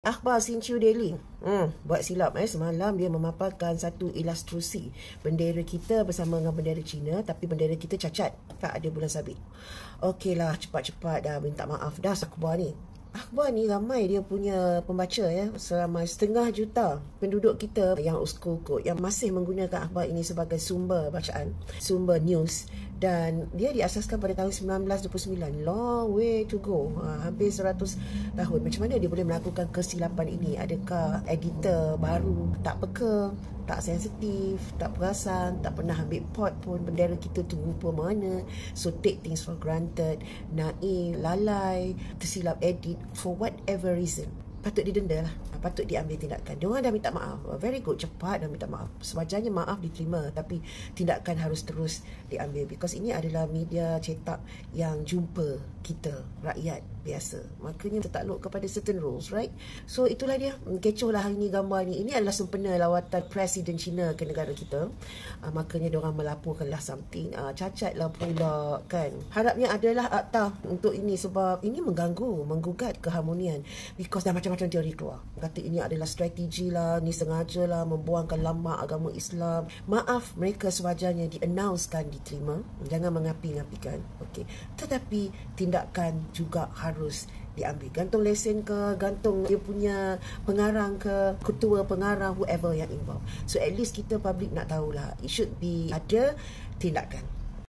Akhbar Xinqiu Daily buat silap semalam dia memaparkan satu ilustrasi bendera kita bersama dengan bendera China, tapi bendera kita cacat, tak ada bulan sabit. Okeylah, cepat-cepat dah minta maaf dah akhbar ni. Akhbar ni ramai dia punya pembaca seramai 500,000 juta penduduk kita yang uskul-uskul yang masih menggunakan akhbar ini sebagai sumber bacaan, sumber news, dan dia diasaskan pada tahun 1929. Long way to go, hampir 100 tahun. Macam mana dia boleh melakukan kesilapan ini? Adakah editor baru tak peka, tak sensitif, tak perasan, tak pernah ambil pot pun bendera kita tu rupa mana, so take things for granted, naif, lalai, tersilap edit, for whatever reason, patut didenda lah, patut diambil tindakan. Diorang dah minta maaf, very good, cepat dah minta maaf. Sewajarnya maaf diterima, tapi tindakan harus terus diambil, because ini adalah media cetak yang jumpa kita, rakyat biasa. Makanya tertakluk kepada certain rules, right? So itulah dia, kecoh lah hari ni gambar ni. Ini adalah sempena lawatan Presiden China ke negara kita. Makanya diorang melaporkanlah something cacat lah pula kan. Harapnya adalah akta untuk ini, sebab ini mengganggu, menggugat keharmonian, because dah macam-macam teori keluar. Kata ini adalah strategi lah, ni sengaja lah membuangkan lambang agama Islam. Maaf, mereka sewajarnya di-announcekan, diterima. Jangan mengapi-ngapikan. Okey. Tetapi tindakan juga harus diambil. Gantung lesen ke, gantung dia punya pengarang ke, ketua pengarang, whoever yang involved. So at least kita public nak tahulah. It should be ada tindakan.